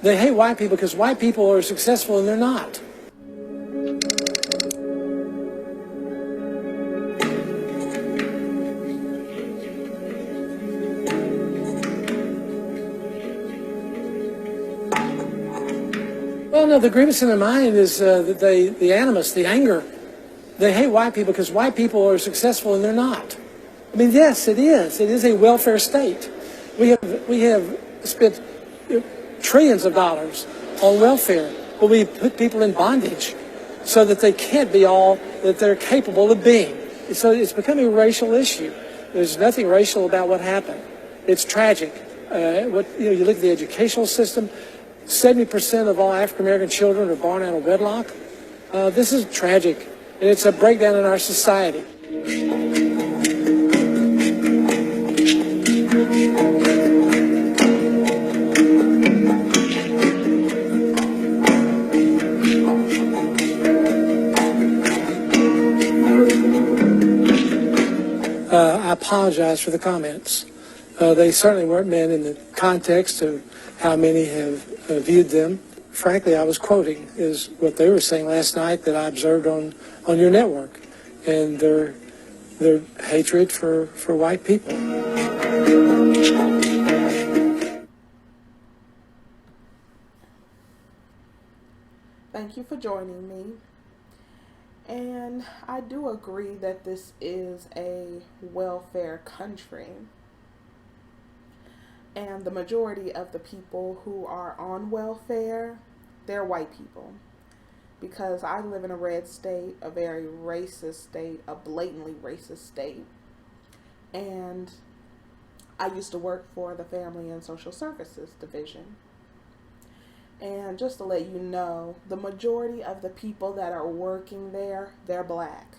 They hate white people because white people are successful and they're not. Well, no, the grievance in their mind is that the animus, the anger. They hate white people because white people are successful and they're not. I mean, yes, it is. It is a welfare state. We have spent trillions of dollars on welfare, but we put people in bondage so that they can't be all that they're capable of being. So it's becoming a racial issue. There's nothing racial about what happened. It's tragic. You look at the educational system. 70% of all African American children are born out of wedlock. This is tragic, and it's a breakdown in our society. I apologize for the comments. They certainly weren't meant in the context of how many have viewed them. Frankly, I was quoting is what they were saying last night that I observed on your network, and their hatred for white people. Thank you for joining me. And I do agree that this is a welfare country. And the majority of the people who are on welfare, they're white people. Because I live in a red state, a very racist state, a blatantly racist state. And I used to work for the Family and Social Services Division. And just to let you know, the majority of the people that are working there, they're black.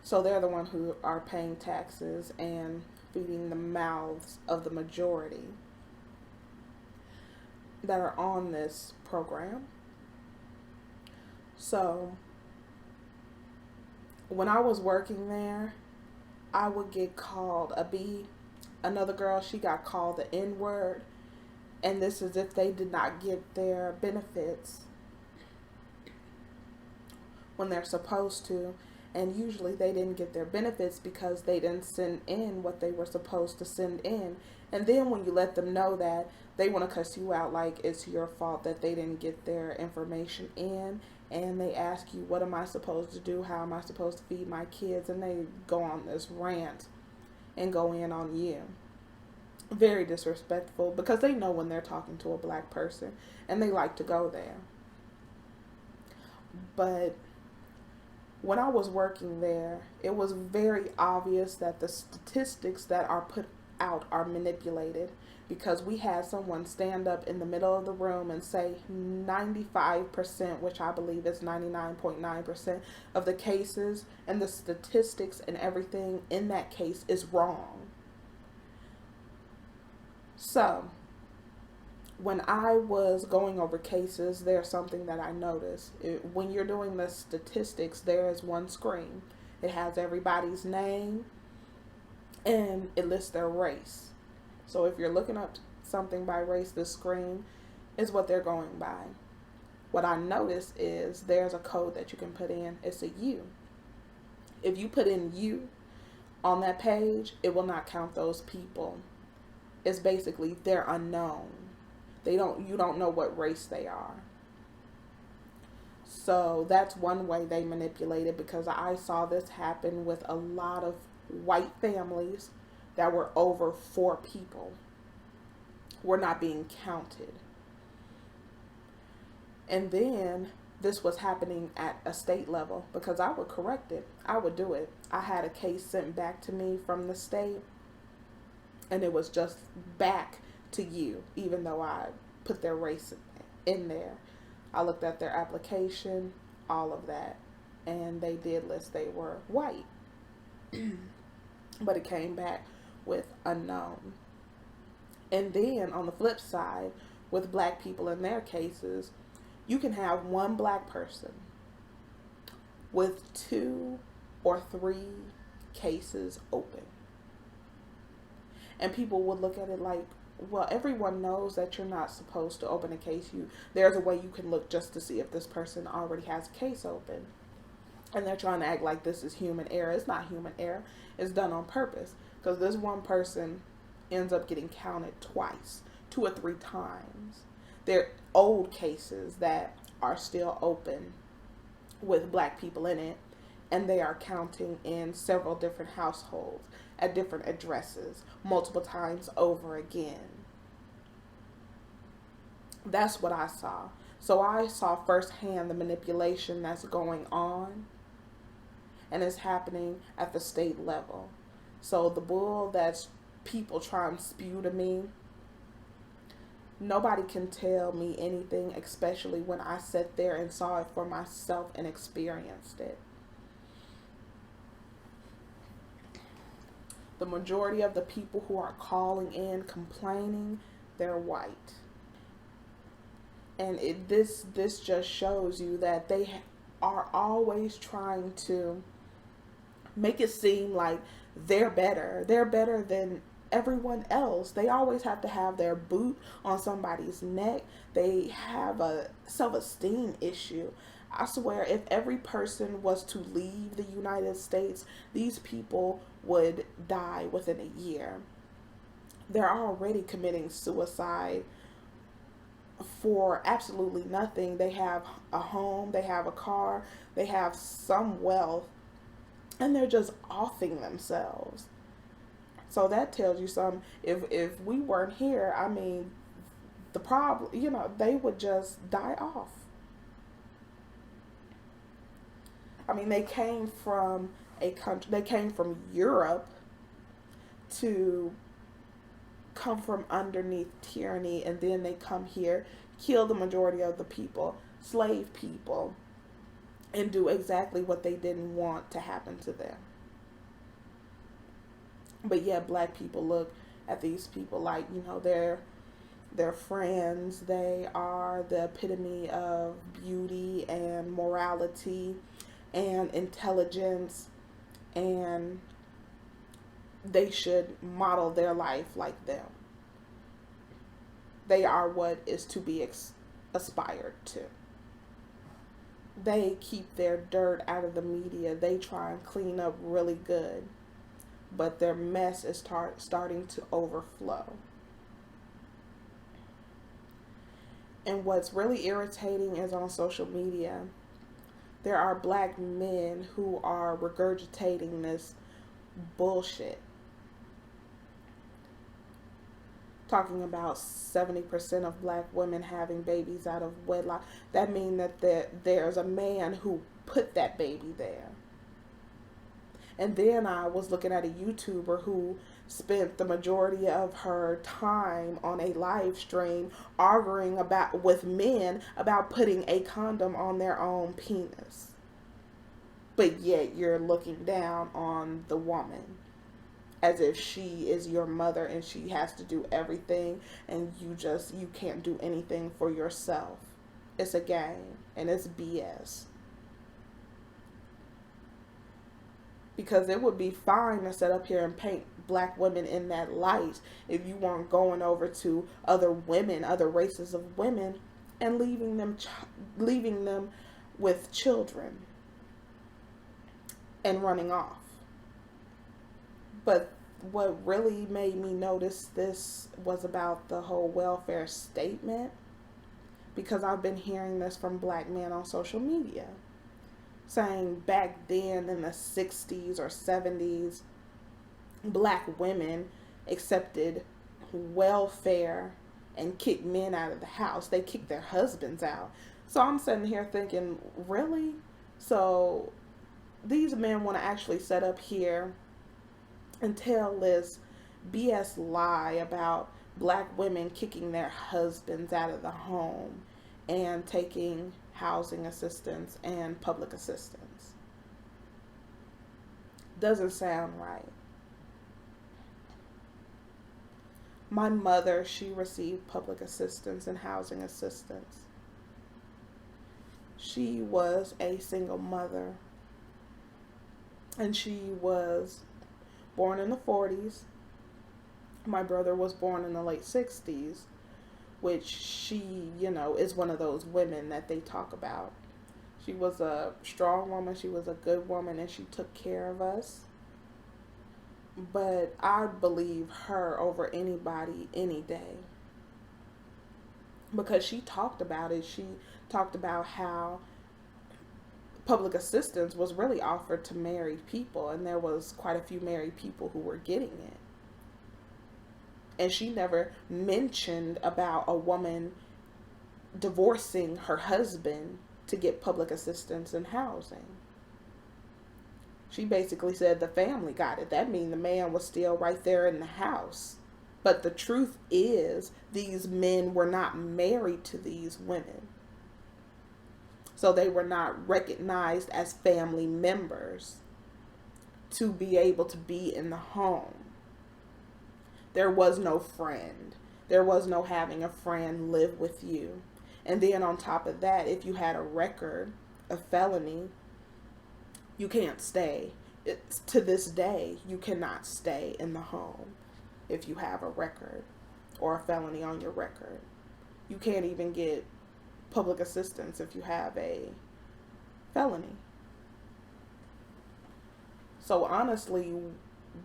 So they're the ones who are paying taxes and feeding the mouths of the majority that are on this program. So when I was working there, I would get called a B. Another girl, she got called the N-word. And this is if they did not get their benefits when they're supposed to. And usually they didn't get their benefits because they didn't send in what they were supposed to send in. And then when you let them know that, they want to cuss you out like it's your fault that they didn't get their information in. And they ask you, what am I supposed to do? How am I supposed to feed my kids? And they go on this rant and go in on you. Very disrespectful because they know when they're talking to a black person and they like to go there. But when I was working there, it was very obvious that the statistics that are put out are manipulated, because we had someone stand up in the middle of the room and say 95%, which I believe is 99.9% of the cases and the statistics and everything in that case is wrong. So, when I was going over cases, there's something that I noticed. When you're doing the statistics, there is one screen. It has everybody's name and it lists their race. So if you're looking up something by race, this screen is what they're going by. What I noticed is there's a code that you can put in. It's a U. If you put in U on that page, it will not count those people. It's basically they're unknown. You don't know what race they are. So that's one way they manipulate it, because I saw this happen with a lot of white families that were over 4 people were not being counted. And then this was happening at a state level, because I would correct it. I would do it. I had a case sent back to me from the state, and it was just back to you, even though I put their race in there. I looked at their application, all of that, and they did list they were white. But it came back with unknown. And then on the flip side, with black people in their cases, you can have one black person with 2 or 3 cases open. And people would look at it like, well, everyone knows that you're not supposed to open a case. There's a way you can look just to see if this person already has a case open. And they're trying to act like this is human error. It's not human error. It's done on purpose. Because this one person ends up getting counted twice, 2 or 3 times. They're old cases that are still open with black people in it, and they are counting in several different households at different addresses multiple times over again. That's what I saw. So I saw firsthand the manipulation that's going on, and it's happening at the state level. So the bull that's people try and spew to me, nobody can tell me anything, especially when I sat there and saw it for myself and experienced it. The majority of the people who are calling in complaining, they're white. And this just shows you that they are always trying to make it seem like they're better. They're better than everyone else. They always have to have their boot on somebody's neck. They have a self-esteem issue. I swear, if every person was to leave the United States, these people would die within a year. They're already committing suicide for absolutely nothing. They have a home, they have a car, they have some wealth, and they're just offing themselves. So that tells you something. If we weren't here, I mean, the problem, they would just die off. I mean, they came from a country, they came from Europe to come from underneath tyranny, and then they come here, kill the majority of the people, slave people, and do exactly what they didn't want to happen to them. But yet black people look at these people like, they're friends. They are the epitome of beauty and morality and intelligence, and they should model their life like them. They are what is to be aspired to. They keep their dirt out of the media. They try and clean up really good, but their mess is starting to overflow. And what's really irritating is on social media, there are black men who are regurgitating this bullshit. Talking about 70% of black women having babies out of wedlock. That means that there's a man who put that baby there. And then I was looking at a YouTuber who spent the majority of her time on a live stream arguing with men about putting a condom on their own penis. But yet you're looking down on the woman as if she is your mother and she has to do everything, and you can't do anything for yourself. It's a game, and it's BS. Because it would be fine to sit up here and paint black women in that light if you weren't going over to other women, other races of women, and leaving them with children and running off. But what really made me notice this was about the whole welfare statement, because I've been hearing this from black men on social media, saying back then in the 60s or 70s, black women accepted welfare and kicked men out of the house. They kicked their husbands out. So I'm sitting here thinking, really? So these men want to actually sit up here and tell this BS lie about black women kicking their husbands out of the home and taking housing assistance and public assistance. Doesn't sound right. My mother, she received public assistance and housing assistance. She was a single mother, and she was born in the 40s, My brother was born in the late 60s, which she, is one of those women that they talk about. She was a strong woman, she was a good woman, and she took care of us. But I believe her over anybody any day, because she talked about it. She talked about how public assistance was really offered to married people, and there was quite a few married people who were getting it. And she never mentioned about a woman divorcing her husband to get public assistance in housing. She basically said the family got it. That means the man was still right there in the house. But the truth is, these men were not married to these women. So they were not recognized as family members to be able to be in the home. There was no friend. There was no having a friend live with you. And then on top of that, if you had a record, a felony, you can't stay. To this day, you cannot stay in the home if you have a record or a felony on your record. You can't even get public assistance if you have a felony. So honestly,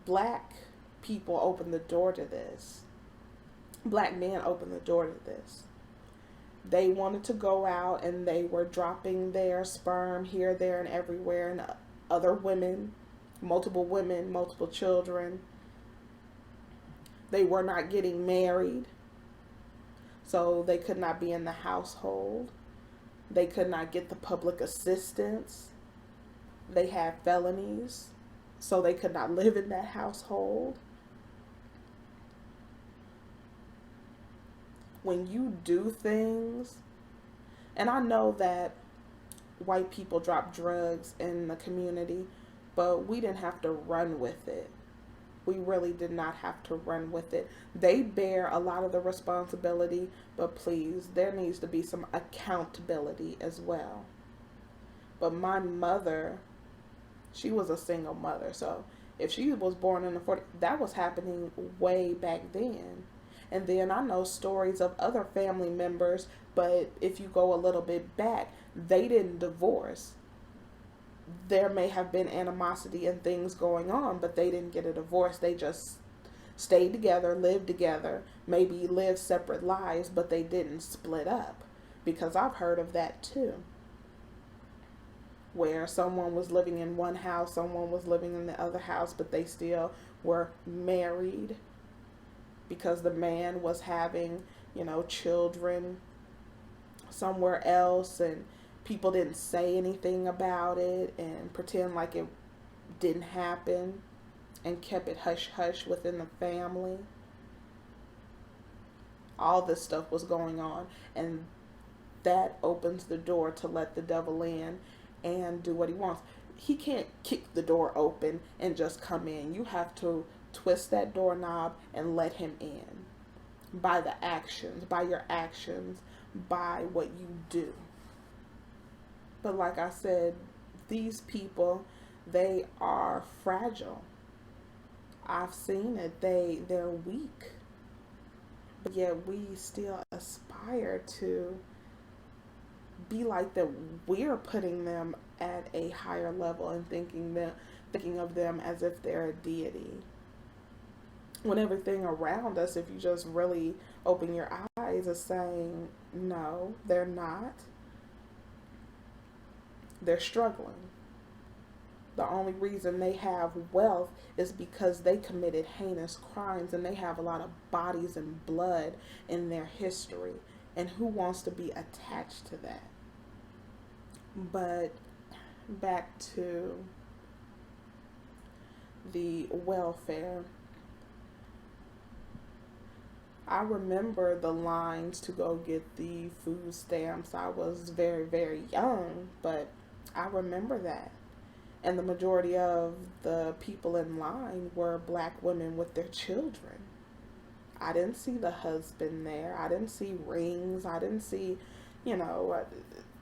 black people opened the door to this. Black men opened the door to this. They wanted to go out and they were dropping their sperm here, there, and everywhere, and other women, multiple children. They were not getting married, so they could not be in the household. They could not get the public assistance. They had felonies, so they could not live in that household. When you do things, and I know that white people drop drugs in the community, but we didn't have to run with it. We really did not have to run with it. They bear a lot of the responsibility, but please, there needs to be some accountability as well. But my mother, she was a single mother, so if she was born in the 40s, that was happening way back then. And then I know stories of other family members, but if you go a little bit back, they didn't divorce. There may have been animosity and things going on, but they didn't get a divorce. They just stayed together, lived together, maybe lived separate lives, but they didn't split up. Because I've heard of that too, where someone was living in one house, someone was living in the other house, but they still were married because the man was having, children somewhere else, and people didn't say anything about it and pretend like it didn't happen and kept it hush-hush within the family. All this stuff was going on, and that opens the door to let the devil in and do what he wants. He can't kick the door open and just come in. You have to twist that doorknob and let him in by the actions, by your actions, by what you do. But like I said, these people, they are fragile. I've seen it. They're weak. But yet we still aspire to be like them. We're putting them at a higher level and thinking of them as if they're a deity. When everything around us, if you just really open your eyes, is saying, no, they're not. They're struggling. The only reason they have wealth is because they committed heinous crimes, and they have a lot of bodies and blood in their history. And who wants to be attached to that? But back to the welfare. I remember the lines to go get the food stamps. I was very, very young, but I remember that. And the majority of the people in line were black women with their children. I didn't see the husband there. I didn't see rings. I didn't see,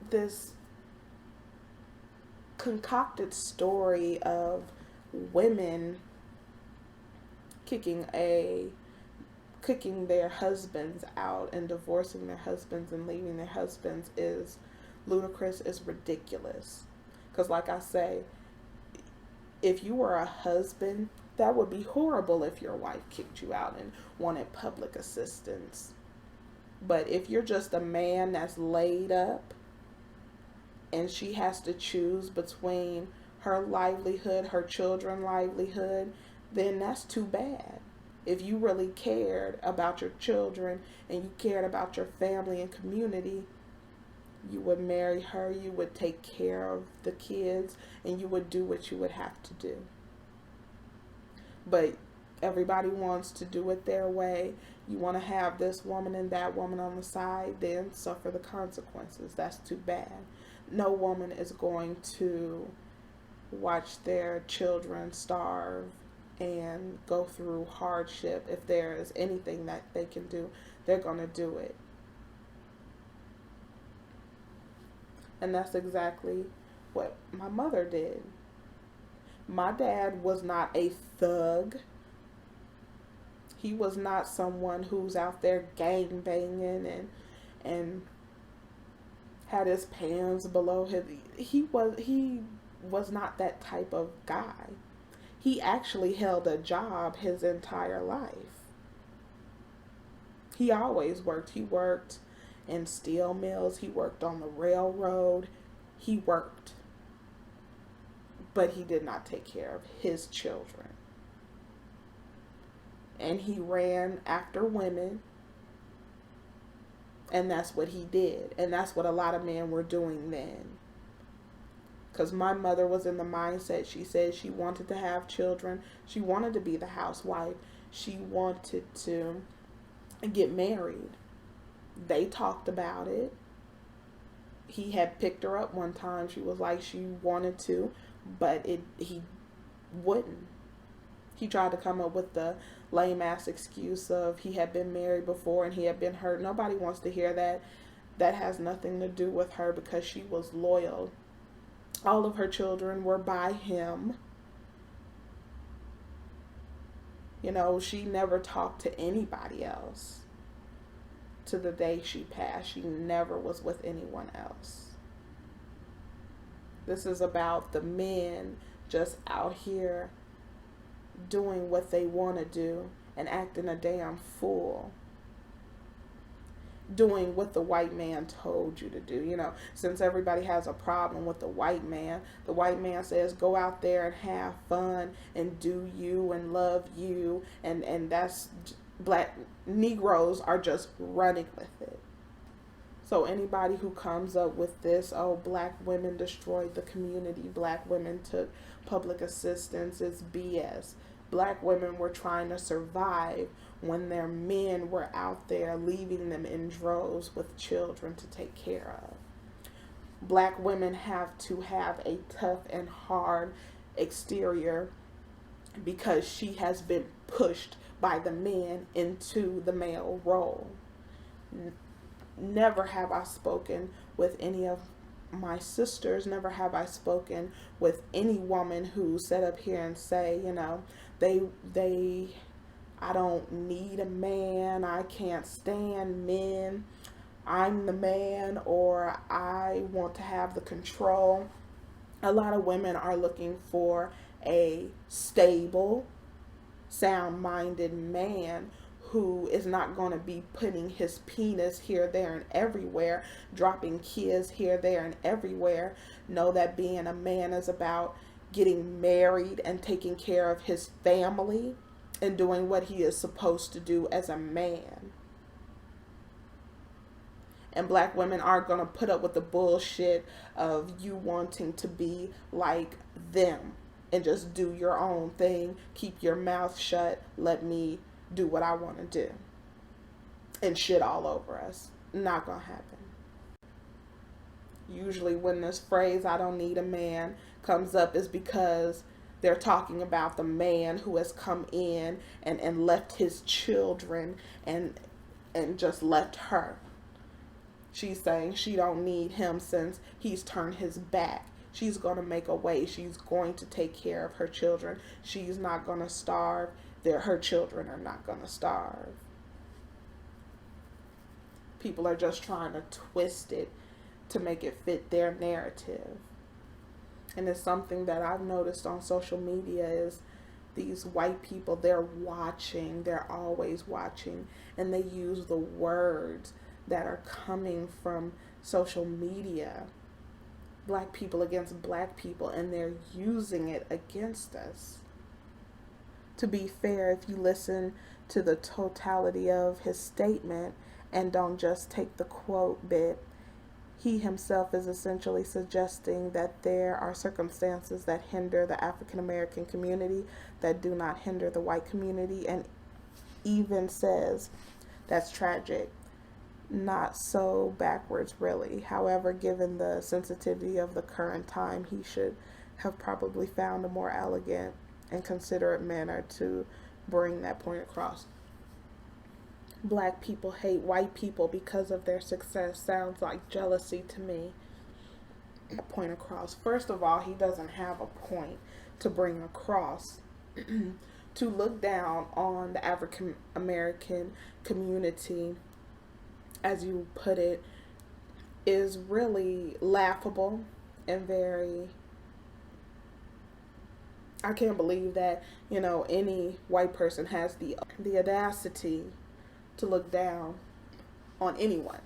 this concocted story of women kicking a kicking their husbands out and divorcing their husbands and leaving their husbands is ludicrous, is ridiculous. Because like I say, if you were a husband, that would be horrible if your wife kicked you out and wanted public assistance. But if you're just a man that's laid up and she has to choose between her livelihood, her children's livelihood, then that's too bad. If you really cared about your children and you cared about your family and community, you would marry her, you would take care of the kids, and you would do what you would have to do. But everybody wants to do it their way. You want to have this woman and that woman on the side, then suffer the consequences. That's too bad. No woman is going to watch their children starve and go through hardship. If there is anything that they can do, they're going to do it. And that's exactly what my mother did. My dad was not a thug. He was not someone who's out there gang banging and had his pants below his. He was not that type of guy. He actually held a job his entire life. He always worked. He worked in steel mills. He worked on the railroad. He worked. But he did not take care of his children. And he ran after women. And that's what he did. And that's what a lot of men were doing then. Because my mother was in the mindset, she said she wanted to have children. She wanted to be the housewife. She wanted to get married. They talked about it. He had picked her up one time. She was like she wanted to, but he wouldn't. He tried to come up with the lame ass excuse of he had been married before and he had been hurt. Nobody wants to hear that. That has nothing to do with her because she was loyal. All of her children were by him. You know, she never talked to anybody else. To the day she passed, she never was with anyone else. This is about the men just out here doing what they want to do and acting a damn fool. Doing what the white man told you to do. You know, since everybody has a problem with the white man says go out there and have fun and do you and love you, and that's black Negroes are just running with it. So anybody who comes up with this, oh, black women destroyed the community, black women took public assistance, is BS. Black women were trying to survive when their men were out there leaving them in droves with children to take care of. Black women have to have a tough and hard exterior because she has been pushed by the men into the male role. Never have I spoken with any of my sisters, never have I spoken with any woman who sat up here and say, you know, I don't need a man, I can't stand men, I'm the man, or I want to have the control. A lot of women are looking for a stable, sound-minded man who is not going to be putting his penis here, there, and everywhere, dropping kids here, there, and everywhere. Know that being a man is about getting married and taking care of his family and doing what he is supposed to do as a man. And black women aren't going to put up with the bullshit of you wanting to be like them and just do your own thing. Keep your mouth shut. Let me do what I want to do. And shit all over us. Not going to happen. Usually when this phrase, I don't need a man, comes up is because they're talking about the man who has come in and left his children and just left her. She's saying she don't need him since he's turned his back. She's going to make a way. She's going to take care of her children. She's not going to starve. Her children are not going to starve. People are just trying to twist it to make it fit their narrative. And it's something that I've noticed on social media is these white people, they're always watching, and they use the words that are coming from social media, black people against black people, and they're using it against us. To be fair, if you listen to the totality of his statement and don't just take the quote bit, he himself is essentially suggesting that there are circumstances that hinder the African American community that do not hinder the white community, and even says that's tragic. Not so backwards, really. However, given the sensitivity of the current time, he should have probably found a more elegant and considerate manner to bring that point across. Black people hate white people because of their success sounds like jealousy to me. Point across. First of all, he doesn't have a point to bring across. To look down on the African American community, as you put it, is really laughable and very. I can't believe that, any white person has the audacity to look down on anyone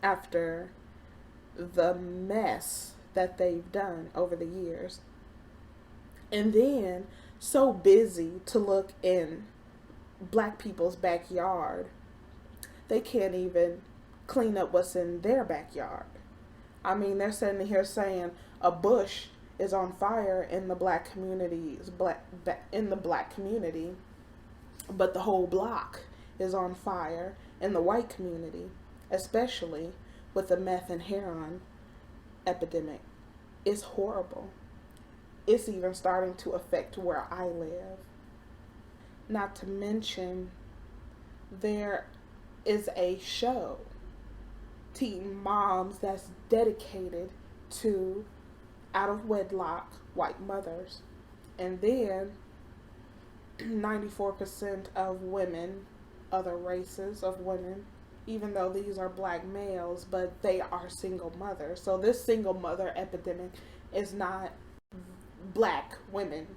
after the mess that they've done over the years. And then so busy to look in black people's backyard, they can't even clean up what's in their backyard. I mean, they're sitting here saying a bush is on fire in the black community, but the whole block is on fire in the white community, especially with the meth and heroin epidemic. It's horrible. It's even starting to affect where I live. Not to mention, there is a show, Teen Moms, that's dedicated to out of wedlock white mothers. And then 94% of women, other races of women, even though these are black males, but they are single mothers. So this single mother epidemic is not black women.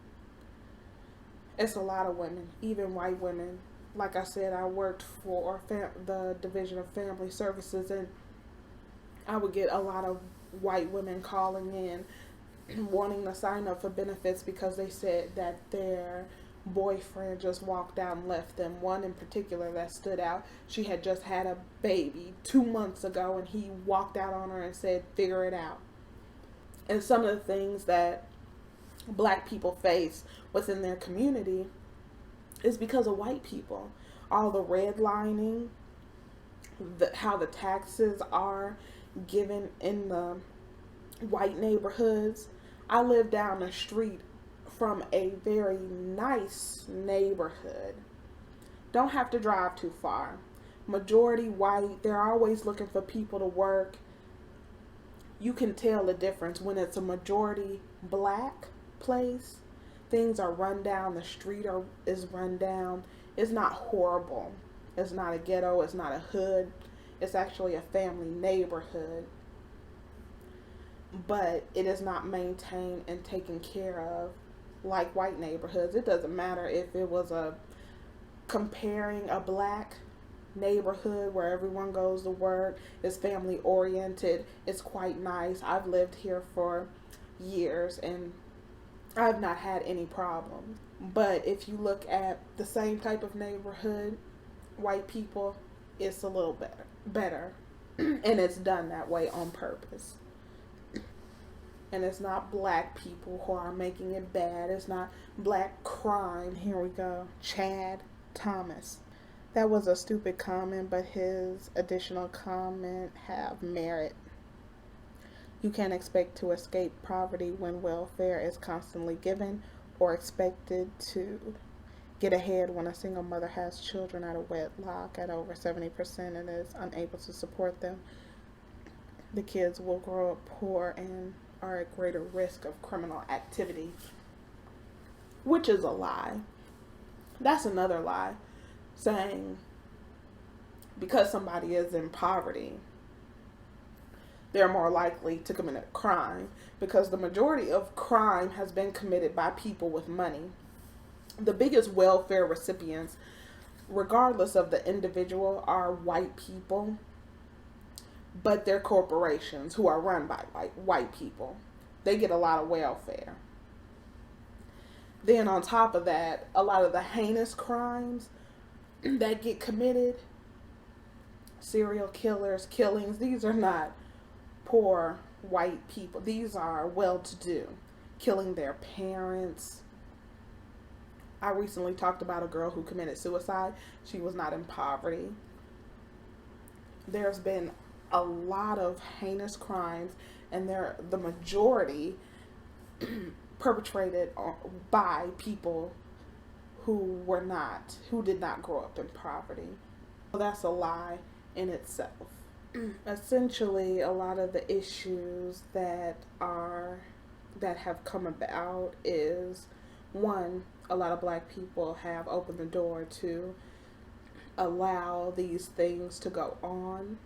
It's a lot of women, even white women. Like I said, I worked for the Division of Family Services, and I would get a lot of white women calling in wanting to sign up for benefits because they said that their boyfriend just walked out and left them. One in particular that stood out, she had just had a baby 2 months ago, and he walked out on her and said, figure it out. And some of the things that black people face within their community is because of white people. All the redlining, how the taxes are given in the white neighborhoods. I live down the street from a very nice neighborhood. Don't have to drive too far. Majority white. They're always looking for people to work. You can tell the difference when it's a majority black place. Things are run down. The street is run down. It's not horrible. It's not a ghetto. It's not a hood. It's actually a family neighborhood. But it is not maintained and taken care of like white neighborhoods. It doesn't matter if it was comparing a black neighborhood where everyone goes to work, it's family oriented, it's quite nice. I've lived here for years and I've not had any problems. But if you look at the same type of neighborhood, white people, it's a little better. And it's done that way on purpose. And it's not black people who are making it bad. It's not black crime. Here we go. Chad Thomas. That was a stupid comment, but his additional comment have merit. You can't expect to escape poverty when welfare is constantly given, or expected to get ahead when a single mother has children out of wedlock at over 70% and is unable to support them. The kids will grow up poor and are at greater risk of criminal activity, which is a lie. That's another lie, saying because somebody is in poverty, they're more likely to commit a crime, because the majority of crime has been committed by people with money. The biggest welfare recipients, regardless of the individual, are white people, but they're corporations who are run by white people. They get a lot of welfare. Then on top of that, a lot of the heinous crimes that get committed, serial killers, killings, these are not poor white people. These are well-to-do, killing their parents. I recently talked about a girl who committed suicide. She was not in poverty. There's been a lot of heinous crimes, and the majority perpetrated by people who did not grow up in poverty. So that's a lie in itself. Essentially, a lot of the issues that have come about is, one, a lot of black people have opened the door to allow these things to go on,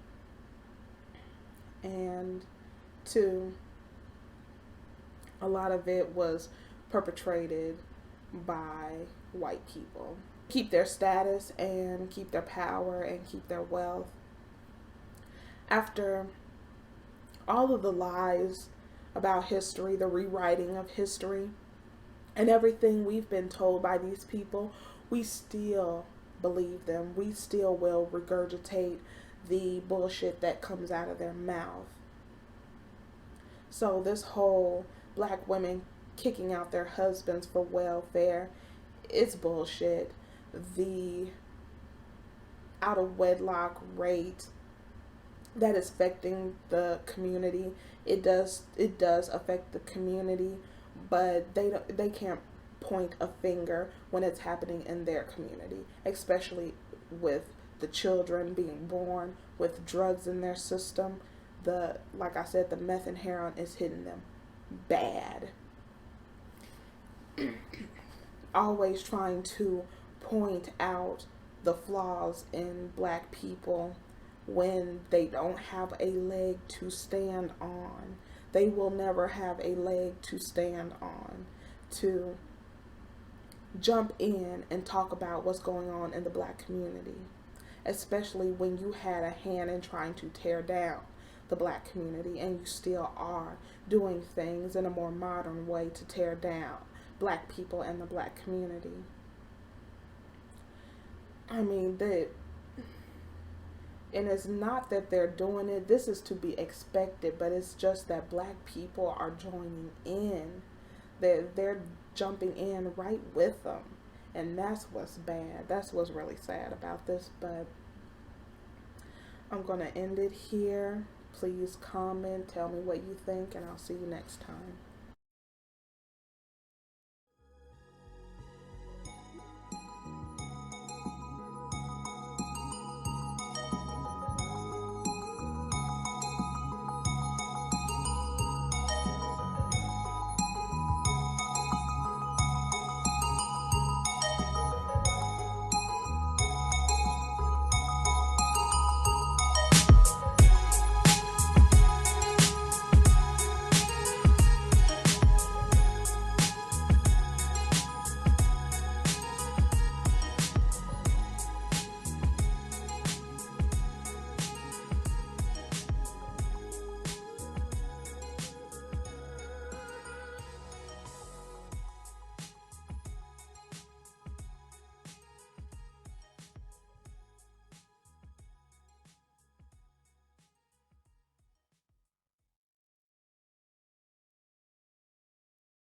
and two, a lot of it was perpetrated by white people. Keep their status and keep their power and keep their wealth. After all of the lies about history, the rewriting of history, and everything we've been told by these people, we still believe them. We still will regurgitate the bullshit that comes out of their mouth. So this whole black women kicking out their husbands for welfare, it's bullshit. The out of wedlock rate that is affecting the community, it does affect the community, but they can't point a finger when it's happening in their community, especially with the children being born with drugs in their system. Like I said, the meth and heroin is hitting them bad. Always trying to point out the flaws in black people when they don't have a leg to stand on. They will never have a leg to stand on to jump in and talk about what's going on in the black community, especially when you had a hand in trying to tear down the black community, and you still are doing things in a more modern way to tear down black people and the black community. I mean, and it's not that they're doing it, this is to be expected, but it's just that black people are joining in. They're jumping in right with them, and that's what's bad. That's what's really sad about this. But I'm going to end it here. Please comment, tell me what you think, and I'll see you next time.